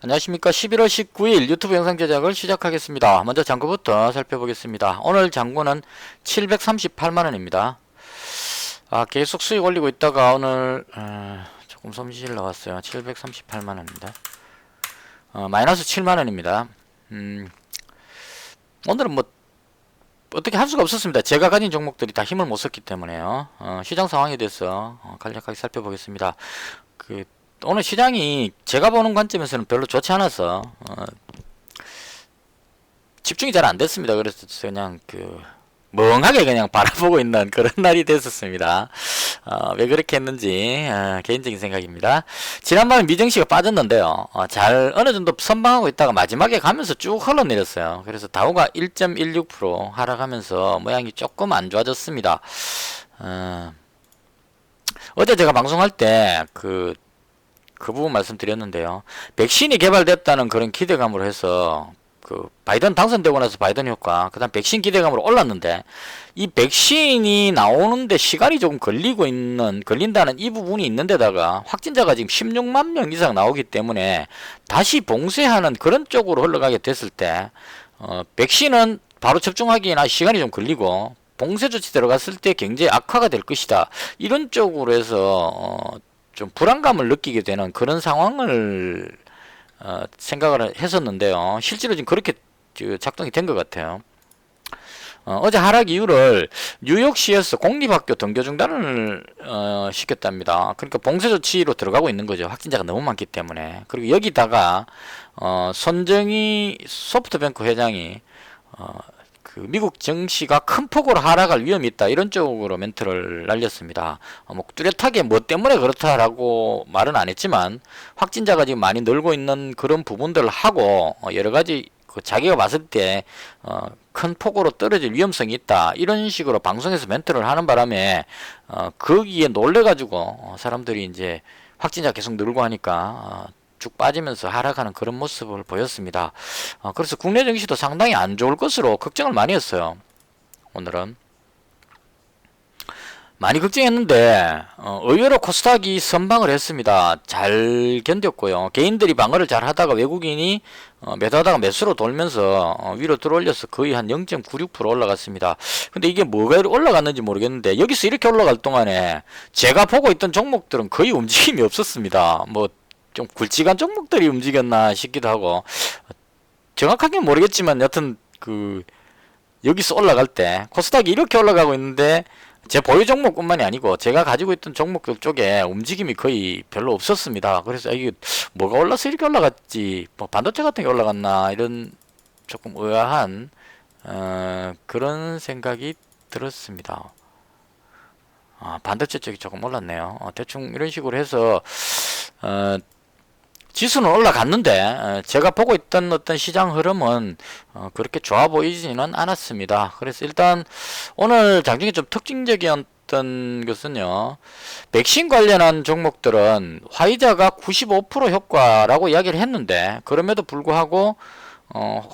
안녕하십니까. 11월 19일 유튜브 영상 제작을 시작하겠습니다. 먼저 잔고부터 살펴보겠습니다. 오늘 잔고는 738만원입니다. 계속 수익 올리고 있다가 오늘 조금 손실 나왔어요. 738만원입니다. 마이너스 7만원입니다. 오늘은 뭐 어떻게 할 수가 없었습니다. 제가 가진 종목들이 다 힘을 못 썼기 때문에요. 시장 상황에 대해서 간략하게 살펴보겠습니다. 오늘 시장이 제가 보는 관점에서는 별로 좋지 않아서 집중이 잘 안 됐습니다. 그래서 그냥 멍하게 그냥 바라보고 있는 그런 날이 됐었습니다. 왜 그렇게 했는지 개인적인 생각입니다. 지난번에 미증시가 빠졌는데요. 잘 어느 정도 선방하고 있다가 마지막에 가면서 쭉 흘러내렸어요. 그래서 다우가 1.16% 하락하면서 모양이 조금 안 좋아졌습니다. 어제 제가 방송할 때 그 부분 말씀드렸는데요. 백신이 개발됐다는 그런 기대감으로 해서 바이든 당선되고 나서 바이든 효과, 그 다음 백신 기대감으로 올랐는데, 이 백신이 나오는데 시간이 조금 걸린다는 이 부분이 있는데다가 확진자가 지금 16만 명 이상 나오기 때문에 다시 봉쇄하는 그런 쪽으로 흘러가게 됐을 때, 백신은 바로 접종하기나 시간이 좀 걸리고, 봉쇄 조치 들어갔을 때 굉장히 악화가 될 것이다. 이런 쪽으로 해서, 좀 불안감을 느끼게 되는 그런 상황을 생각을 했었는데요. 실제로 지금 그렇게 작동이 된 것 같아요. 어제 하락 이유를 뉴욕시에서 공립학교 등교 중단을 시켰답니다. 그러니까 봉쇄 조치로 들어가고 있는 거죠. 확진자가 너무 많기 때문에. 그리고 여기다가 손정희 소프트뱅크 회장이 미국 증시가 큰 폭으로 하락할 위험이 있다, 이런 쪽으로 멘트를 날렸습니다. 뭐 뚜렷하게 뭐 때문에 그렇다라고 말은 안 했지만 확진자가 지금 많이 늘고 있는 그런 부분들을 하고 여러 가지 자기가 봤을 때 큰 폭으로 떨어질 위험성이 있다, 이런 식으로 방송에서 멘트를 하는 바람에 거기에 놀래가지고 사람들이 이제 확진자 계속 늘고 하니까 쭉 빠지면서 하락하는 그런 모습을 보였습니다. 그래서 국내 증시도 상당히 안 좋을 것으로 걱정을 많이 했어요. 오늘은 많이 걱정했는데 의외로 코스닥이 선방을 했습니다. 잘 견뎠고요. 개인들이 방어를 잘 하다가 외국인이 매도하다가 매수로 돌면서 위로 들어올려서 거의 한 0.96% 올라갔습니다. 근데 이게 뭐가 올라갔는지 모르겠는데, 여기서 이렇게 올라갈 동안에 제가 보고 있던 종목들은 거의 움직임이 없었습니다. 뭐 좀 굵직한 종목들이 움직였나 싶기도 하고, 정확하게 모르겠지만 여튼 여기서 올라갈 때 코스닥이 이렇게 올라가고 있는데 제 보유 종목뿐만이 아니고 제가 가지고 있던 종목들 쪽에 움직임이 거의 별로 없었습니다. 그래서 이게 뭐가 올라서 이렇게 올라갔지, 뭐 반도체 같은 게 올라갔나, 이런 조금 의아한 그런 생각이 들었습니다. 반도체 쪽이 조금 올랐네요. 대충 이런 식으로 해서 지수는 올라갔는데 제가 보고 있던 어떤 시장 흐름은 그렇게 좋아 보이지는 않았습니다. 그래서 일단 오늘 장중에 좀 특징적이었던 것은요, 백신 관련한 종목들은 화이자가 95% 효과라고 이야기를 했는데, 그럼에도 불구하고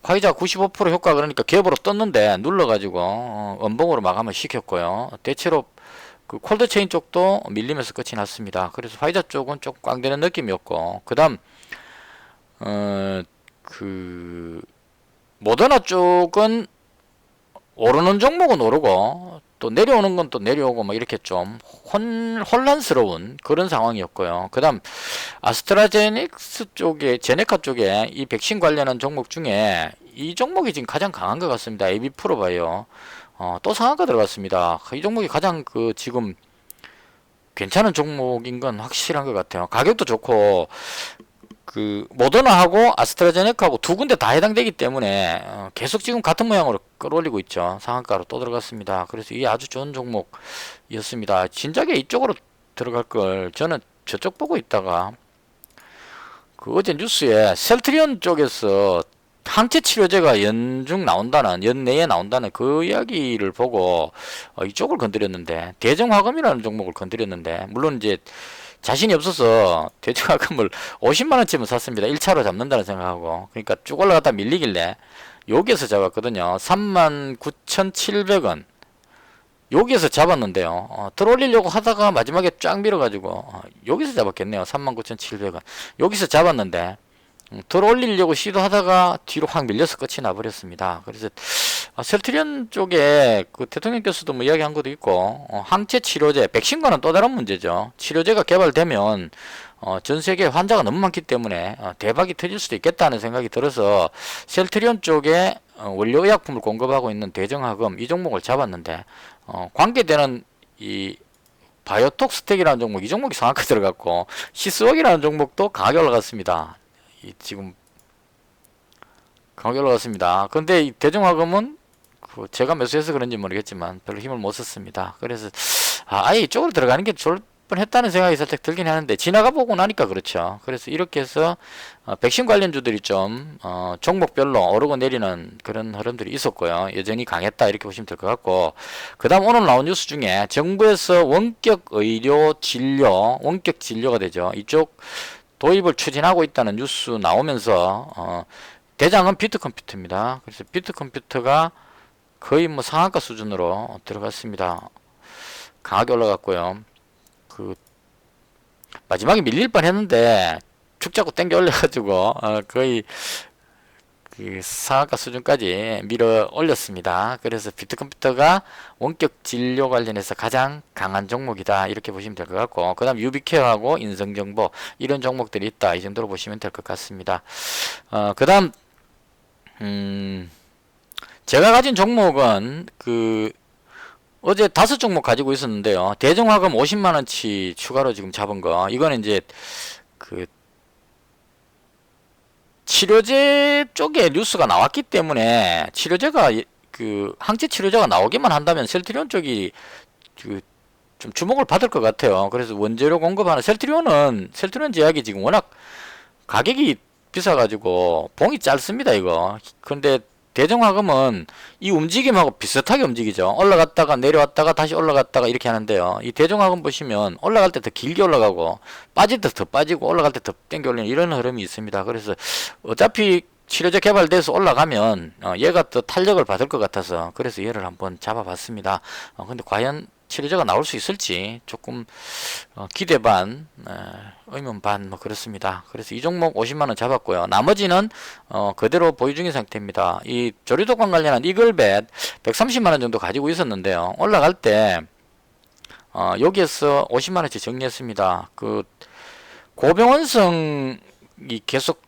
화이자 95% 효과, 그러니까 갭으로 떴는데 눌러가지고 음봉으로 마감을 시켰고요. 대체로 콜드체인 쪽도 밀리면서 끝이 났습니다. 그래서 화이자 쪽은 조금 꽝되는 느낌이었고, 그 다음 모더나 쪽은 오르는 종목은 오르고 또 내려오는 건 또 내려오고, 뭐 이렇게 좀 혼란스러운 그런 상황이었고요. 그 다음 아스트라제네카 쪽에 이 백신 관련한 종목 중에 이 종목이 지금 가장 강한 것 같습니다. AB프로바이오. 또 상한가 들어갔습니다. 이 종목이 가장 지금 괜찮은 종목인 건 확실한 것 같아요. 가격도 좋고, 모더나하고 아스트라제네카하고 두 군데 다 해당되기 때문에 계속 지금 같은 모양으로 끌어올리고 있죠. 상한가로 또 들어갔습니다. 그래서 이게 아주 좋은 종목이었습니다. 진작에 이쪽으로 들어갈 걸 저는 저쪽 보고 있다가 어제 뉴스에 셀트리온 쪽에서 항체 치료제가 연내에 나온다는 그 이야기를 보고 이쪽을 건드렸는데, 대정화금이라는 종목을 건드렸는데, 물론 이제 자신이 없어서 대정화금을 50만원쯤은 샀습니다. 1차로 잡는다는 생각하고. 그러니까 쭉 올라갔다 밀리길래 여기에서 잡았거든요. 39,700원 여기에서 잡았는데요. 들어올리려고 하다가 마지막에 쫙 밀어가지고 여기서 잡았겠네요. 39,700원 여기서 잡았는데 들어 올리려고 시도하다가 뒤로 확 밀려서 끝이 나버렸습니다. 그래서 셀트리온 쪽에 그 대통령께서도 뭐 이야기한 것도 있고, 항체 치료제, 백신과는 또 다른 문제죠. 치료제가 개발되면 전 세계 환자가 너무 많기 때문에 대박이 터질 수도 있겠다는 생각이 들어서 셀트리온 쪽에 원료 의약품을 공급하고 있는 대정학음 이 종목을 잡았는데, 관계되는 이 바이오톡스텍이라는 종목, 이 종목이 상한가 들어갔고, 시스웍이라는 종목도 강하게 올라갔습니다. 지금 강하게 올라갔습니다. 근데 이 대중화금은 제가 매수해서 그런지 모르겠지만 별로 힘을 못 썼습니다. 그래서 아예 이쪽으로 들어가는 게 좋을 뻔했다는 생각이 살짝 들긴 하는데 지나가 보고 나니까 그렇죠. 그래서 이렇게 해서 백신 관련주들이 좀 종목별로 오르고 내리는 그런 흐름들이 있었고요. 여전히 강했다 이렇게 보시면 될 것 같고, 그 다음 오늘 나온 뉴스 중에 정부에서 원격 의료 진료, 원격 진료가 되죠. 이쪽 도입을 추진하고 있다는 뉴스 나오면서 대장은 비트컴퓨터입니다. 그래서 비트컴퓨터가 거의 뭐 상한가 수준으로 들어갔습니다. 강하게 올라갔고요. 그 마지막에 밀릴 뻔했는데 축 잡고 땡겨 올려가지고 거의 그 상한가 수준까지 밀어 올렸습니다. 그래서 비트컴퓨터가 원격 진료 관련해서 가장 강한 종목이다 이렇게 보시면 될 것 같고, 그 다음 유비케어하고 인성정보 이런 종목들이 있다 이 정도로 보시면 될 것 같습니다. 그 다음 제가 가진 종목은 어제 5종목 가지고 있었는데요. 대정화금 50만원치 추가로 지금 잡은 거, 이거는 이제 치료제 쪽에 뉴스가 나왔기 때문에 치료제가 항체 치료제가 나오기만 한다면 셀트리온 쪽이 좀 주목을 받을 것 같아요. 그래서 원재료 공급하는 셀트리온 제약이 지금 워낙 가격이 비싸가지고 봉이 짧습니다 이거. 근데 대정화금은 이 움직임하고 비슷하게 움직이죠. 올라갔다가 내려왔다가 다시 올라갔다가 이렇게 하는데요. 이 대정화금 보시면 올라갈 때 더 길게 올라가고 빠질 때 더 빠지고 올라갈 때 더 땡겨 올리는 이런 흐름이 있습니다. 그래서 어차피 치료제 개발돼서 올라가면 얘가 더 탄력을 받을 것 같아서 그래서 얘를 한번 잡아봤습니다. 근데 과연 치료제가 나올 수 있을지 조금 기대 반, 의문 반 뭐 그렇습니다. 그래서 이 종목 50만원 잡았고요. 나머지는 그대로 보유 중인 상태입니다. 이 조류독감 관련한 이글벳 130만원 정도 가지고 있었는데요. 올라갈 때 여기에서 50만원치 정리했습니다. 고병원성이 계속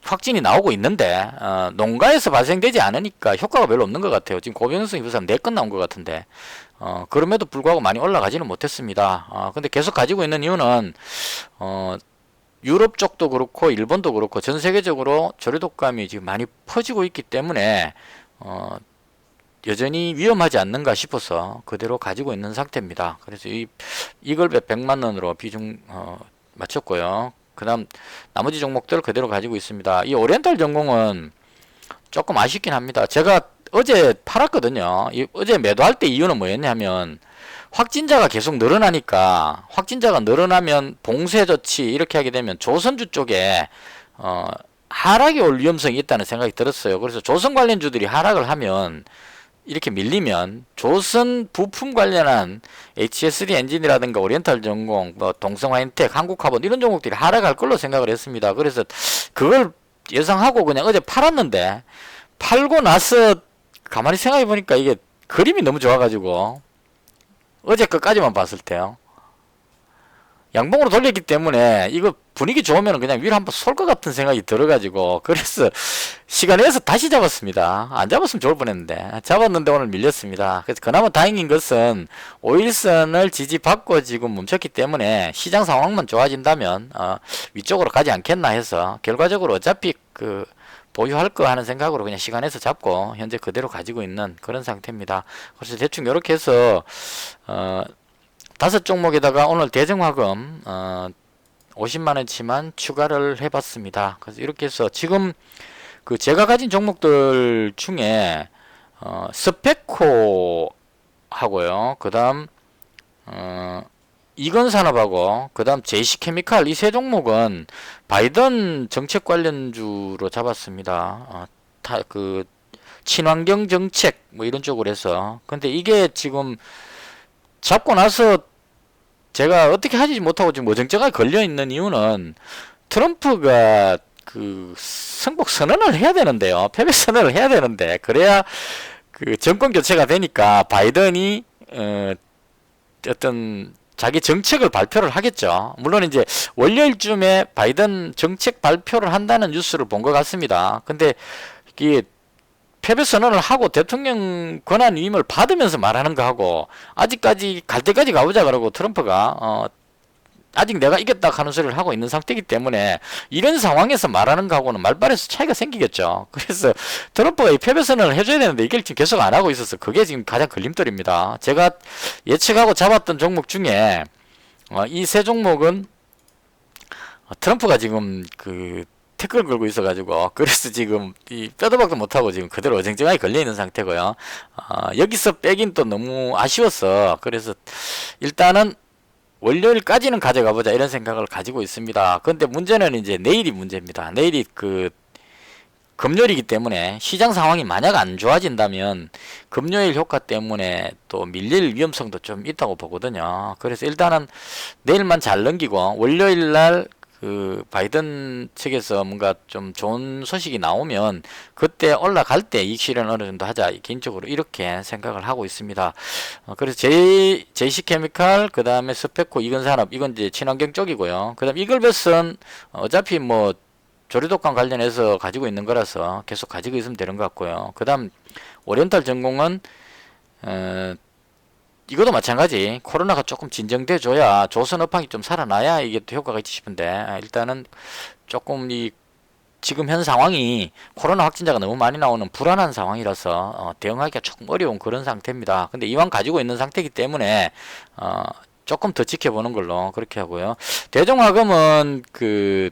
확진이 나오고 있는데 농가에서 발생되지 않으니까 효과가 별로 없는 것 같아요. 지금 고병원성 입사는 4건 나온 것 같은데 그럼에도 불구하고 많이 올라가지는 못했습니다. 근데 계속 가지고 있는 이유는 유럽 쪽도 그렇고 일본도 그렇고 전 세계적으로 조류독감이 지금 많이 퍼지고 있기 때문에 여전히 위험하지 않는가 싶어서 그대로 가지고 있는 상태입니다. 그래서 이걸 100만원으로 비중 맞췄고요. 그 다음 나머지 종목들 그대로 가지고 있습니다. 이 오리엔탈 전공은 조금 아쉽긴 합니다. 제가 어제 팔았거든요. 어제 매도할 때 이유는 뭐였냐면 확진자가 계속 늘어나니까, 확진자가 늘어나면 봉쇄 조치 이렇게 하게 되면 조선주 쪽에 하락이 올 위험성이 있다는 생각이 들었어요. 그래서 조선 관련주들이 하락을 하면, 이렇게 밀리면 조선 부품 관련한 HSD 엔진이라든가 오리엔탈 전공, 뭐 동성화인텍, 한국화본 이런 종목들이 하락할 걸로 생각을 했습니다. 그래서 그걸 예상하고 그냥 어제 팔았는데, 팔고 나서 가만히 생각해 보니까 이게 그림이 너무 좋아가지고 어제 것까지만 봤을 때요, 양봉으로 돌렸기 때문에 이거 분위기 좋으면 그냥 위로 한번 쏠 것 같은 생각이 들어가지고, 그래서 시간 내서 다시 잡았습니다. 안 잡았으면 좋을 뻔했는데 잡았는데 오늘 밀렸습니다. 그래서 그나마 다행인 것은 5일선을 지지받고 지금 멈췄기 때문에 시장 상황만 좋아진다면 위쪽으로 가지 않겠나 해서, 결과적으로 어차피 보유할 거 하는 생각으로 그냥 시간에서 잡고 현재 그대로 가지고 있는 그런 상태입니다. 그래서 대충 이렇게 해서 5종목에다가 오늘 대정화금 50만원치만 추가를 해봤습니다. 그래서 이렇게 해서 지금 제가 가진 종목들 중에 스페코 하고요, 그 다음 이건산업하고 그 다음 JC케미칼, 이 세 종목은 바이든 정책 관련주로 잡았습니다. 친환경 정책 뭐 이런 쪽으로 해서. 근데 이게 지금 잡고 나서 제가 어떻게 하지 못하고 지금 어정쩡하게 걸려 있는 이유는, 트럼프가 그 승복 선언을 해야 되는데요. 패배 선언을 해야 되는데 그래야 그 정권 교체가 되니까 바이든이 어떤 자기 정책을 발표를 하겠죠. 물론 이제 월요일쯤에 바이든 정책 발표를 한다는 뉴스를 본 것 같습니다. 근데 이게 패배 선언을 하고 대통령 권한 위임을 받으면서 말하는 거하고 아직까지 갈 때까지 가보자 그러고 트럼프가 아직 내가 이겼다 하는 소리를 하고 있는 상태이기 때문에 이런 상황에서 말하는 거하고는 말발에서 차이가 생기겠죠. 그래서 트럼프가 이 패배 선언을 해줘야 되는데 이걸 지금 계속 안 하고 있어서 그게 지금 가장 걸림돌입니다. 제가 예측하고 잡았던 종목 중에 이 세 종목은 트럼프가 지금 그 태클을 걸고 있어가지고 그래서 지금 이 뼈도 박도 못하고 지금 그대로 어정쩡하게 걸려있는 상태고요. 여기서 빼긴 또 너무 아쉬웠어. 그래서 일단은 월요일까지는 가져가 보자 이런 생각을 가지고 있습니다. 근데 문제는 이제 내일이 문제입니다. 내일이 그 금요일이기 때문에 시장 상황이 만약 안 좋아진다면 금요일 효과 때문에 또 밀릴 위험성도 좀 있다고 보거든요. 그래서 일단은 내일만 잘 넘기고 월요일 날 그 바이든 측에서 뭔가 좀 좋은 소식이 나오면 그때 올라갈 때 이익 실현 어느 정도 하자 개인적으로 이렇게 생각을 하고 있습니다. 그래서 제이시케미칼 그 다음에 스페코 이건산업 이건 이제 친환경 쪽이고요. 그 다음 이글벳은 어차피 뭐 조류독감 관련해서 가지고 있는 거라서 계속 가지고 있으면 되는 것 같고요. 그 다음 오리엔탈 전공은 이것도 마찬가지. 코로나가 조금 진정돼 줘야 조선 업황이 좀 살아나야 이게 또 효과가 있지 싶은데 일단은 조금 이 지금 현 상황이 코로나 확진자가 너무 많이 나오는 불안한 상황이라서 대응하기가 조금 어려운 그런 상태입니다. 근데 이왕 가지고 있는 상태이기 때문에 조금 더 지켜보는 걸로 그렇게 하고요. 대종화금은 그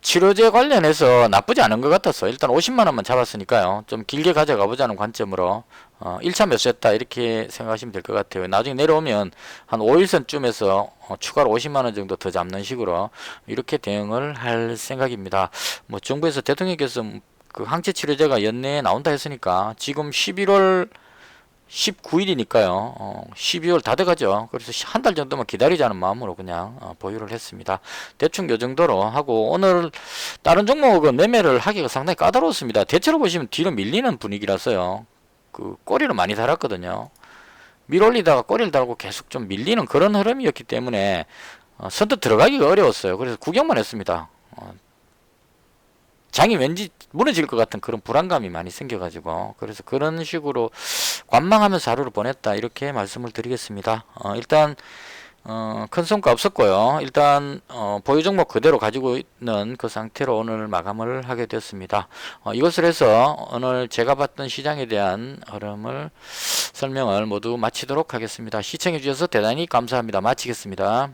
치료제 관련해서 나쁘지 않은 것 같아서 일단 50만원만 잡았으니까요. 좀 길게 가져가 보자는 관점으로 1차 매수했다 이렇게 생각하시면 될 것 같아요. 나중에 내려오면 한 5일선쯤에서 추가로 50만원 정도 더 잡는 식으로 이렇게 대응을 할 생각입니다. 뭐 정부에서 대통령께서 그 항체 치료제가 연내에 나온다 했으니까 지금 11월 19일이니까요. 12월 다 돼가죠. 그래서 한 달 정도만 기다리자는 마음으로 그냥 보유를 했습니다. 대충 요 정도로 하고 오늘 다른 종목은 매매를 하기가 상당히 까다로웠습니다. 대체로 보시면 뒤로 밀리는 분위기라서요. 그 꼬리를 많이 달았거든요. 밀올리다가 꼬리를 달고 계속 좀 밀리는 그런 흐름이었기 때문에 선뜻 들어가기가 어려웠어요. 그래서 구경만 했습니다. 장이 왠지 무너질 것 같은 그런 불안감이 많이 생겨가지고 그래서 그런 식으로 관망하면서 하루를 보냈다 이렇게 말씀을 드리겠습니다. 일단 큰 성과 없었고요. 일단 보유 종목 그대로 가지고 있는 그 상태로 오늘 마감을 하게 되었습니다. 이것을 해서 오늘 제가 봤던 시장에 대한 흐름을 설명을 모두 마치도록 하겠습니다. 시청해 주셔서 대단히 감사합니다. 마치겠습니다.